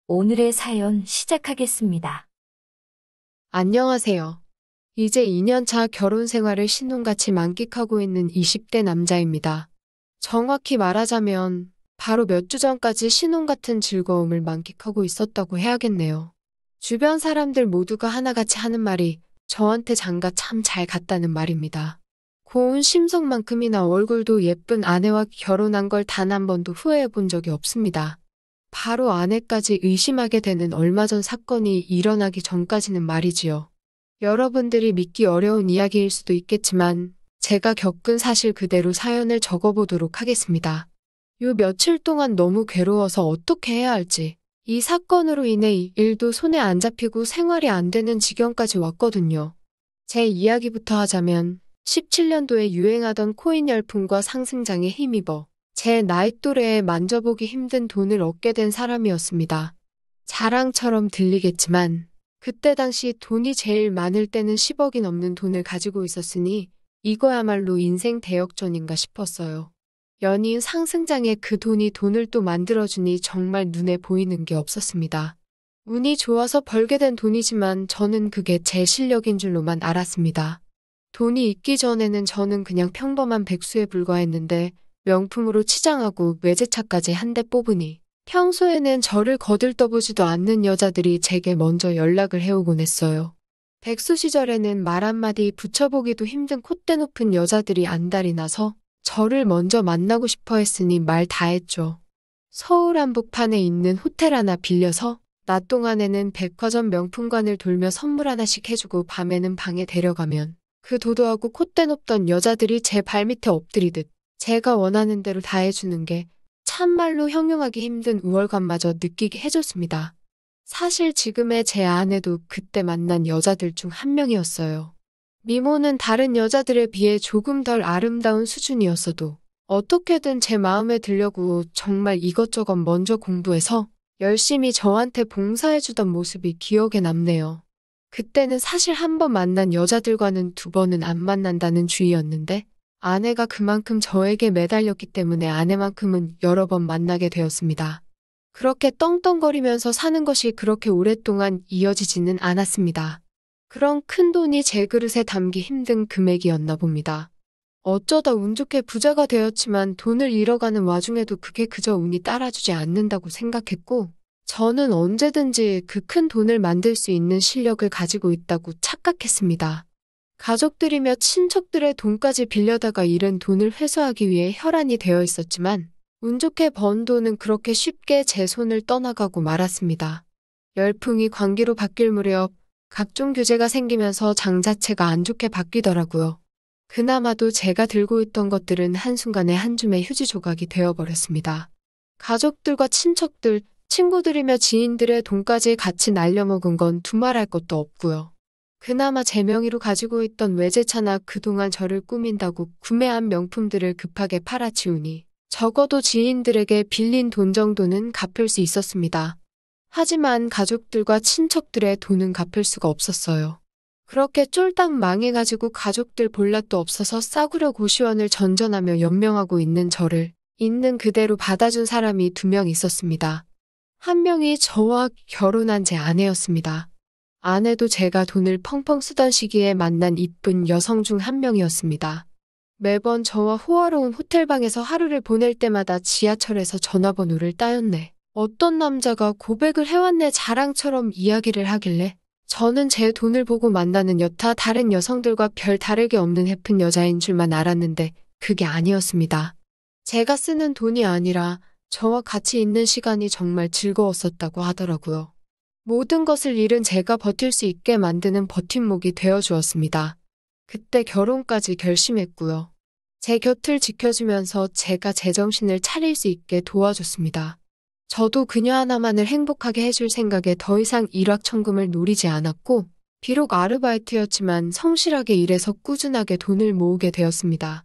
오늘의 사연 시작하겠습니다. 안녕하세요. 이제 2년차 결혼 생활을 신혼같이 만끽하고 있는 20대 남자입니다. 정확히 말하자면 바로 몇 주 전까지 신혼 같은 즐거움을 만끽하고 있었다고 해야겠네요. 주변 사람들 모두가 하나같이 하는 말이 저한테 장가 참 잘 갔다는 말입니다. 고운 심성만큼이나 얼굴도 예쁜 아내와 결혼한 걸 단 한 번도 후회해 본 적이 없습니다. 바로 아내까지 의심하게 되는 얼마 전 사건이 일어나기 전까지는 말이지요. 여러분들이 믿기 어려운 이야기일 수도 있겠지만 제가 겪은 사실 그대로 사연을 적어보도록 하겠습니다. 요 며칠 동안 너무 괴로워서 어떻게 해야 할지, 이 사건으로 인해 일도 손에 안 잡히고 생활이 안 되는 지경까지 왔거든요. 제 이야기부터 하자면 17년도에 유행하던 코인 열풍과 상승장에 힘입어 제 나이 또래에 만져보기 힘든 돈을 얻게 된 사람이었습니다. 자랑처럼 들리겠지만 그때 당시 돈이 제일 많을 때는 10억이 넘는 돈을 가지고 있었으니 이거야말로 인생 대역전인가 싶었어요. 연이은 상승장에 그 돈이 돈을 또 만들어주니 정말 눈에 보이는 게 없었습니다. 운이 좋아서 벌게 된 돈이지만 저는 그게 제 실력인 줄로만 알았습니다. 돈이 있기 전에는 저는 그냥 평범한 백수에 불과했는데 명품으로 치장하고 외제차까지 한 대 뽑으니 평소에는 저를 거들떠보지도 않는 여자들이 제게 먼저 연락을 해오곤 했어요. 백수 시절에는 말 한마디 붙여보기도 힘든 콧대 높은 여자들이 안달이 나서 저를 먼저 만나고 싶어 했으니 말 다 했죠. 서울 한복판에 있는 호텔 하나 빌려서 낮 동안에는 백화점 명품관을 돌며 선물 하나씩 해주고 밤에는 방에 데려가면 그 도도하고 콧대 높던 여자들이 제 발밑에 엎드리듯 제가 원하는 대로 다 해주는 게 참말로 형용하기 힘든 우월감마저 느끼게 해줬습니다. 사실 지금의 제 아내도 그때 만난 여자들 중 한 명이었어요. 미모는 다른 여자들에 비해 조금 덜 아름다운 수준이었어도 어떻게든 제 마음에 들려고 정말 이것저것 먼저 공부해서 열심히 저한테 봉사해주던 모습이 기억에 남네요. 그때는 사실 한 번 만난 여자들과는 두 번은 안 만난다는 주의였는데 아내가 그만큼 저에게 매달렸기 때문에 아내만큼은 여러 번 만나게 되었습니다. 그렇게 떵떵거리면서 사는 것이 그렇게 오랫동안 이어지지는 않았습니다. 그런 큰 돈이 제 그릇에 담기 힘든 금액이었나 봅니다. 어쩌다 운 좋게 부자가 되었지만 돈을 잃어가는 와중에도 그게 그저 운이 따라주지 않는다고 생각했고 저는 언제든지 그 큰 돈을 만들 수 있는 실력을 가지고 있다고 착각했습니다. 가족들이며 친척들의 돈까지 빌려다가 잃은 돈을 회수하기 위해 혈안이 되어 있었지만 운 좋게 번 돈은 그렇게 쉽게 제 손을 떠나가고 말았습니다. 열풍이 광기로 바뀔 무렵 각종 규제가 생기면서 장 자체가 안 좋게 바뀌더라고요. 그나마도 제가 들고 있던 것들은 한순간에 한 줌의 휴지 조각이 되어버렸습니다. 가족들과 친척들, 친구들이며 지인들의 돈까지 같이 날려먹은 건 두말할 것도 없고요. 그나마 제 명의로 가지고 있던 외제차나 그동안 저를 꾸민다고 구매한 명품들을 급하게 팔아치우니 적어도 지인들에게 빌린 돈 정도는 갚을 수 있었습니다. 하지만 가족들과 친척들의 돈은 갚을 수가 없었어요. 그렇게 쫄딱 망해가지고 가족들 볼랏도 없어서 싸구려 고시원을 전전하며 연명하고 있는 저를 있는 그대로 받아준 사람이 두 명 있었습니다. 한 명이 저와 결혼한 제 아내였습니다. 아내도 제가 돈을 펑펑 쓰던 시기에 만난 이쁜 여성 중 한 명이었습니다. 매번 저와 호화로운 호텔방에서 하루를 보낼 때마다 지하철에서 전화번호를 따였네. 어떤 남자가 고백을 해왔네 자랑처럼 이야기를 하길래 저는 제 돈을 보고 만나는 여타 다른 여성들과 별 다르게 없는 예쁜 여자인 줄만 알았는데 그게 아니었습니다. 제가 쓰는 돈이 아니라 저와 같이 있는 시간이 정말 즐거웠었다고 하더라고요. 모든 것을 잃은 제가 버틸 수 있게 만드는 버팀목이 되어주었습니다. 그때 결혼까지 결심했고요. 제 곁을 지켜주면서 제가 제정신을 차릴 수 있게 도와줬습니다. 저도 그녀 하나만을 행복하게 해줄 생각에 더 이상 일확천금을 노리지 않았고 비록 아르바이트였지만 성실하게 일해서 꾸준하게 돈을 모으게 되었습니다.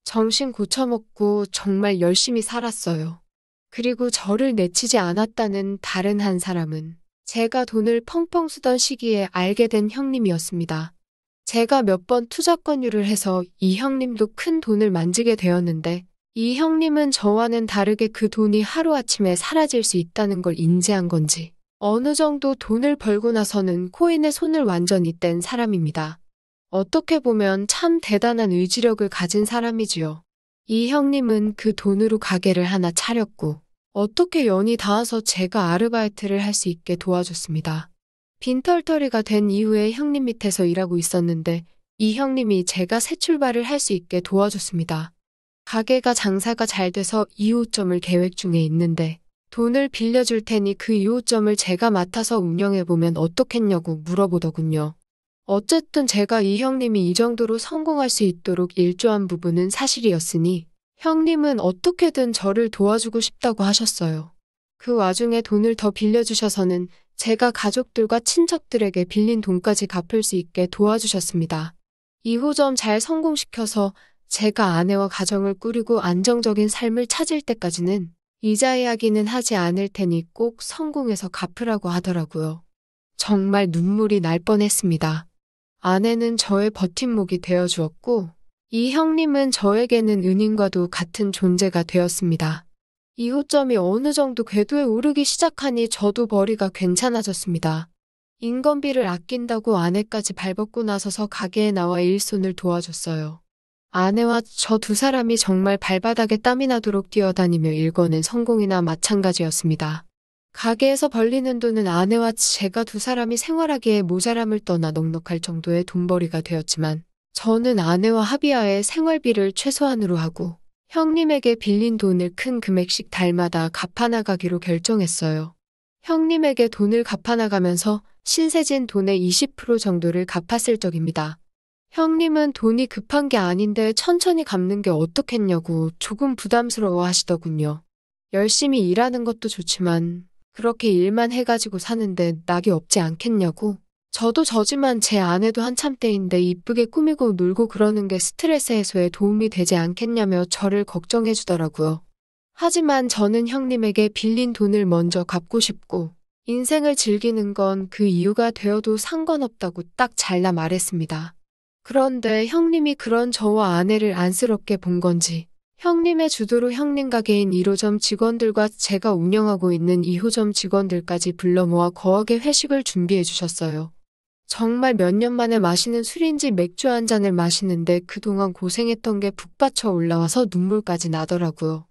정신 고쳐먹고 정말 열심히 살았어요. 그리고 저를 내치지 않았다는 다른 한 사람은 제가 돈을 펑펑 쓰던 시기에 알게 된 형님이었습니다. 제가 몇 번 투자 권유를 해서 이 형님도 큰 돈을 만지게 되었는데 이 형님은 저와는 다르게 그 돈이 하루아침에 사라질 수 있다는 걸 인지한 건지 어느 정도 돈을 벌고 나서는 코인에 손을 완전히 뗀 사람입니다. 어떻게 보면 참 대단한 의지력을 가진 사람이지요. 이 형님은 그 돈으로 가게를 하나 차렸고 어떻게 연이 닿아서 제가 아르바이트를 할 수 있게 도와줬습니다. 빈털터리가 된 이후에 형님 밑에서 일하고 있었는데 이 형님이 제가 새 출발을 할 수 있게 도와줬습니다. 가게가 장사가 잘 돼서 2호점을 계획 중에 있는데 돈을 빌려줄 테니 그 2호점을 제가 맡아서 운영해보면 어떻겠냐고 물어보더군요. 어쨌든 제가 이 형님이 이 정도로 성공할 수 있도록 일조한 부분은 사실이었으니 형님은 어떻게든 저를 도와주고 싶다고 하셨어요. 그 와중에 돈을 더 빌려주셔서는 제가 가족들과 친척들에게 빌린 돈까지 갚을 수 있게 도와주셨습니다. 2호점 잘 성공시켜서 제가 아내와 가정을 꾸리고 안정적인 삶을 찾을 때까지는 이자 이야기는 하지 않을 테니 꼭 성공해서 갚으라고 하더라고요. 정말 눈물이 날 뻔했습니다. 아내는 저의 버팀목이 되어주었고 이 형님은 저에게는 은인과도 같은 존재가 되었습니다. 2호점이 어느 정도 궤도에 오르기 시작하니 저도 벌이가 괜찮아졌습니다. 인건비를 아낀다고 아내까지 발벗고 나서서 가게에 나와 일손을 도와줬어요. 아내와 저 두 사람이 정말 발바닥에 땀이 나도록 뛰어다니며 일궈낸 성공이나 마찬가지였습니다. 가게에서 벌리는 돈은 아내와 제가 두 사람이 생활하기에 모자람을 떠나 넉넉할 정도의 돈벌이가 되었지만 저는 아내와 합의하에 생활비를 최소한으로 하고 형님에게 빌린 돈을 큰 금액씩 달마다 갚아나가기로 결정했어요. 형님에게 돈을 갚아나가면서 신세진 돈의 20% 정도를 갚았을 적입니다. 형님은 돈이 급한 게 아닌데 천천히 갚는 게 어떻겠냐고 조금 부담스러워 하시더군요. 열심히 일하는 것도 좋지만 그렇게 일만 해가지고 사는데 낙이 없지 않겠냐고. 저도 저지만 제 아내도 한참 때인데 이쁘게 꾸미고 놀고 그러는 게 스트레스 해소에 도움이 되지 않겠냐며 저를 걱정해 주더라고요. 하지만 저는 형님에게 빌린 돈을 먼저 갚고 싶고 인생을 즐기는 건 그 이유가 되어도 상관없다고 딱 잘라 말했습니다. 그런데 형님이 그런 저와 아내를 안쓰럽게 본 건지 형님의 주도로 형님 가게인 1호점 직원들과 제가 운영하고 있는 2호점 직원들까지 불러 모아 거하게 회식을 준비해 주셨어요. 정말 몇 년 만에 마시는 술인지 맥주 한 잔을 마시는데 그동안 고생했던 게 북받쳐 올라와서 눈물까지 나더라고요.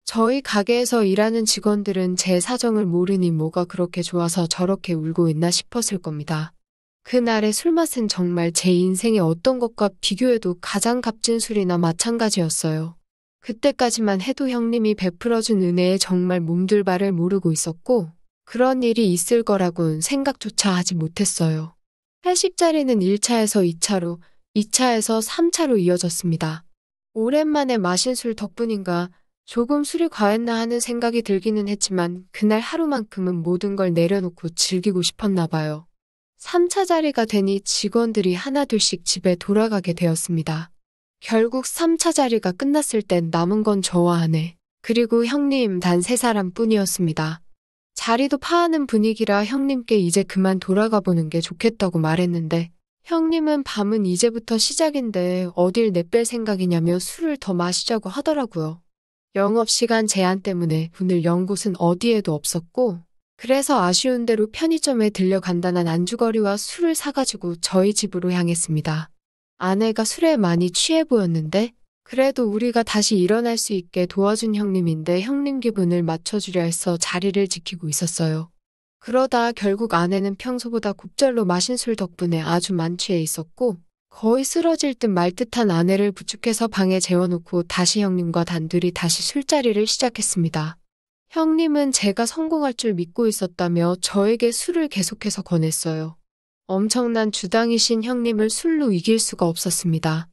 저희 가게에서 일하는 직원들은 제 사정을 모르니 뭐가 그렇게 좋아서 저렇게 울고 있나 싶었을 겁니다. 그날의 술맛은 정말 제 인생의 어떤 것과 비교해도 가장 값진 술이나 마찬가지였어요. 그때까지만 해도 형님이 베풀어준 은혜에 정말 몸둘 바를 모르고 있었고 그런 일이 있을 거라곤 생각조차 하지 못했어요. 회식 자리는 1차에서 2차로, 2차에서 3차로 이어졌습니다. 오랜만에 마신 술 덕분인가 조금 술이 과했나 하는 생각이 들기는 했지만 그날 하루만큼은 모든 걸 내려놓고 즐기고 싶었나 봐요. 3차 자리가 되니 직원들이 하나둘씩 집에 돌아가게 되었습니다. 결국 3차 자리가 끝났을 땐 남은 건 저와 아내, 그리고 형님 단 3사람 뿐이었습니다. 자리도 파하는 분위기라 형님께 이제 그만 돌아가 보는 게 좋겠다고 말했는데 형님은 밤은 이제부터 시작인데 어딜 내뺄 생각이냐며 술을 더 마시자고 하더라고요. 영업시간 제한 때문에 문을 연 곳은 어디에도 없었고 그래서 아쉬운 대로 편의점에 들려 간단한 안주거리와 술을 사가지고 저희 집으로 향했습니다. 아내가 술에 많이 취해 보였는데 그래도 우리가 다시 일어날 수 있게 도와준 형님인데 형님 기분을 맞춰주려 해서 자리를 지키고 있었어요. 그러다 결국 아내는 평소보다 곱절로 마신 술 덕분에 아주 만취해 있었고 거의 쓰러질 듯 말 듯한 아내를 부축해서 방에 재워놓고 다시 형님과 단둘이 다시 술자리를 시작했습니다. 형님은 제가 성공할 줄 믿고 있었다며 저에게 술을 계속해서 권했어요. 엄청난 주당이신 형님을 술로 이길 수가 없었습니다.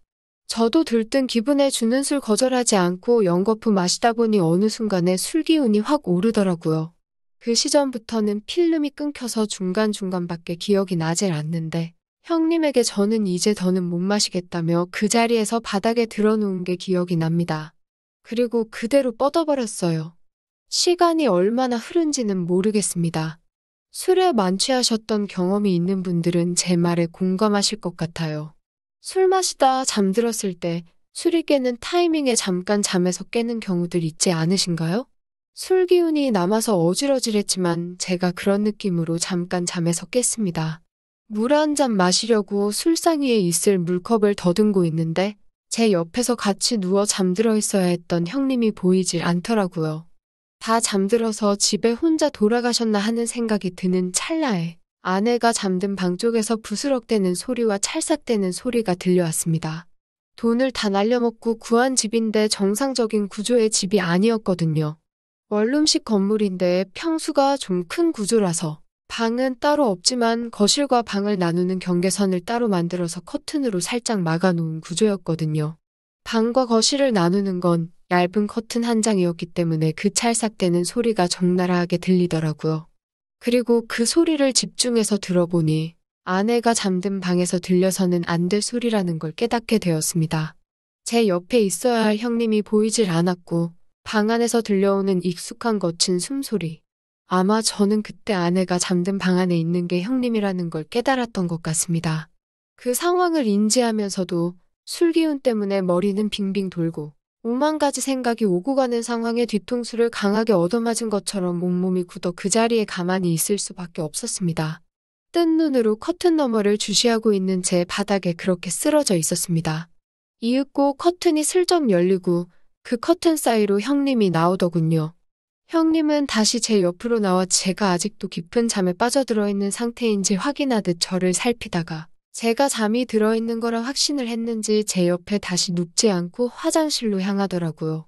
저도 들뜬 기분에 주는 술 거절하지 않고 연거푸 마시다 보니 어느 순간에 술 기운이 확 오르더라고요. 그 시점부터는 필름이 끊겨서 중간중간밖에 기억이 나질 않는데 형님에게 저는 이제 더는 못 마시겠다며 그 자리에서 바닥에 들어놓은 게 기억이 납니다. 그리고 그대로 뻗어버렸어요. 시간이 얼마나 흐른지는 모르겠습니다. 술에 만취하셨던 경험이 있는 분들은 제 말에 공감하실 것 같아요. 술 마시다 잠들었을 때 술이 깨는 타이밍에 잠깐 잠에서 깨는 경우들 있지 않으신가요? 술 기운이 남아서 어질어질했지만 제가 그런 느낌으로 잠깐 잠에서 깼습니다. 물 한 잔 마시려고 술상 위에 있을 물컵을 더듬고 있는데 제 옆에서 같이 누워 잠들어 있어야 했던 형님이 보이질 않더라고요. 다 잠들어서 집에 혼자 돌아가셨나 하는 생각이 드는 찰나에 아내가 잠든 방 쪽에서 부스럭대는 소리와 찰싹대는 소리가 들려왔습니다. 돈을 다 날려먹고 구한 집인데 정상적인 구조의 집이 아니었거든요. 원룸식 건물인데 평수가 좀 큰 구조라서 방은 따로 없지만 거실과 방을 나누는 경계선을 따로 만들어서 커튼으로 살짝 막아놓은 구조였거든요. 방과 거실을 나누는 건 얇은 커튼 한 장이었기 때문에 그 찰싹대는 소리가 적나라하게 들리더라고요. 그리고 그 소리를 집중해서 들어보니 아내가 잠든 방에서 들려서는 안 될 소리라는 걸 깨닫게 되었습니다. 제 옆에 있어야 할 형님이 보이질 않았고 방 안에서 들려오는 익숙한 거친 숨소리. 아마 저는 그때 아내가 잠든 방 안에 있는 게 형님이라는 걸 깨달았던 것 같습니다. 그 상황을 인지하면서도 술기운 때문에 머리는 빙빙 돌고 오만 가지 생각이 오고 가는 상황에 뒤통수를 강하게 얻어맞은 것처럼 온몸이 굳어 그 자리에 가만히 있을 수밖에 없었습니다. 뜬 눈으로 커튼 너머를 주시하고 있는 제 바닥에 그렇게 쓰러져 있었습니다. 이윽고 커튼이 슬쩍 열리고 그 커튼 사이로 형님이 나오더군요. 형님은 다시 제 옆으로 나와 제가 아직도 깊은 잠에 빠져들어 있는 상태인지 확인하듯 저를 살피다가 제가 잠이 들어있는 거라 확신을 했는지 제 옆에 다시 눕지 않고 화장실로 향하더라고요.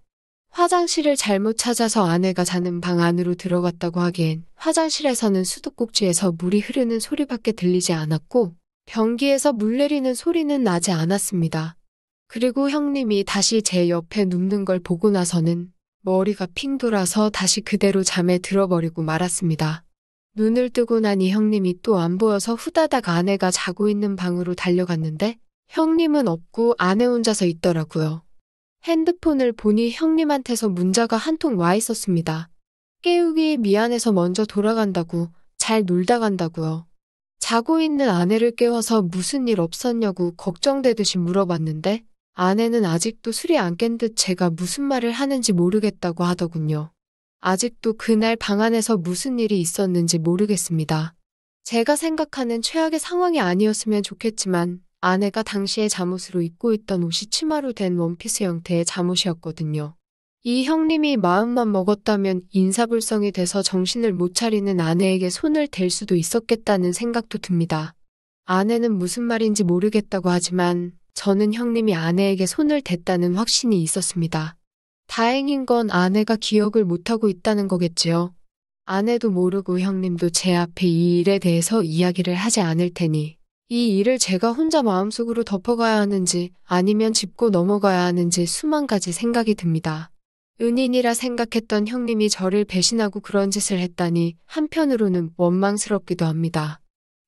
화장실을 잘못 찾아서 아내가 자는 방 안으로 들어갔다고 하기엔 화장실에서는 수도꼭지에서 물이 흐르는 소리밖에 들리지 않았고 변기에서 물 내리는 소리는 나지 않았습니다. 그리고 형님이 다시 제 옆에 눕는 걸 보고 나서는 머리가 핑 돌아서 다시 그대로 잠에 들어버리고 말았습니다. 눈을 뜨고 나니 형님이 또 안 보여서 후다닥 아내가 자고 있는 방으로 달려갔는데 형님은 없고 아내 혼자서 있더라고요. 핸드폰을 보니 형님한테서 문자가 한 통 와 있었습니다. 깨우기 미안해서 먼저 돌아간다고, 잘 놀다 간다고요. 자고 있는 아내를 깨워서 무슨 일 없었냐고 걱정되듯이 물어봤는데 아내는 아직도 술이 안 깬 듯 제가 무슨 말을 하는지 모르겠다고 하더군요. 아직도 그날 방 안에서 무슨 일이 있었는지 모르겠습니다. 제가 생각하는 최악의 상황이 아니었으면 좋겠지만 아내가 당시에 잠옷으로 입고 있던 옷이 치마로 된 원피스 형태의 잠옷이었거든요. 이 형님이 마음만 먹었다면 인사불성이 돼서 정신을 못 차리는 아내에게 손을 댈 수도 있었겠다는 생각도 듭니다. 아내는 무슨 말인지 모르겠다고 하지만 저는 형님이 아내에게 손을 댔다는 확신이 있었습니다. 다행인 건 아내가 기억을 못하고 있다는 거겠지요. 아내도 모르고 형님도 제 앞에 이 일에 대해서 이야기를 하지 않을 테니 이 일을 제가 혼자 마음속으로 덮어가야 하는지 아니면 짚고 넘어가야 하는지 수만 가지 생각이 듭니다. 은인이라 생각했던 형님이 저를 배신하고 그런 짓을 했다니 한편으로는 원망스럽기도 합니다.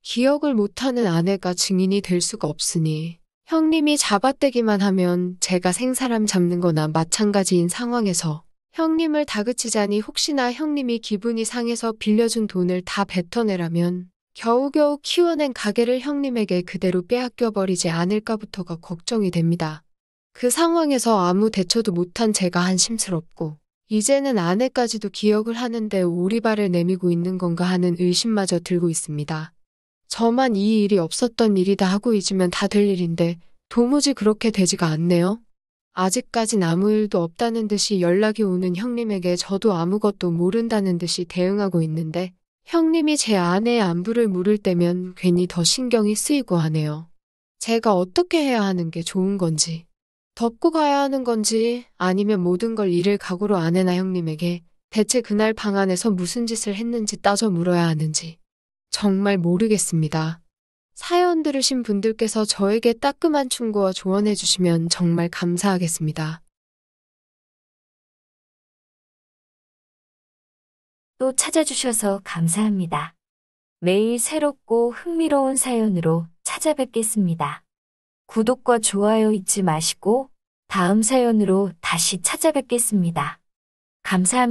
기억을 못하는 아내가 증인이 될 수가 없으니 형님이 잡아떼기만 하면 제가 생사람 잡는 거나 마찬가지인 상황에서 형님을 다그치자니 혹시나 형님이 기분이 상해서 빌려준 돈을 다 뱉어내라면 겨우겨우 키워낸 가게를 형님에게 그대로 빼앗겨버리지 않을까부터가 걱정이 됩니다. 그 상황에서 아무 대처도 못한 제가 한심스럽고 이제는 아내까지도 기억을 하는데 오리발을 내미고 있는 건가 하는 의심마저 들고 있습니다. 저만 이 일이 없었던 일이다 하고 잊으면 다 될 일인데 도무지 그렇게 되지가 않네요. 아직까진 아무 일도 없다는 듯이 연락이 오는 형님에게 저도 아무것도 모른다는 듯이 대응하고 있는데 형님이 제 아내의 안부를 물을 때면 괜히 더 신경이 쓰이고 하네요. 제가 어떻게 해야 하는 게 좋은 건지, 덮고 가야 하는 건지 아니면 모든 걸 잃을 각오로 아내나 형님에게 대체 그날 방 안에서 무슨 짓을 했는지 따져 물어야 하는지 정말 모르겠습니다. 사연 들으신 분들께서 저에게 따끔한 충고와 조언해 주시면 정말 감사하겠습니다. 또 찾아주셔서 감사합니다. 매일 새롭고 흥미로운 사연으로 찾아뵙겠습니다. 구독과 좋아요 잊지 마시고 다음 사연으로 다시 찾아뵙겠습니다. 감사합니다.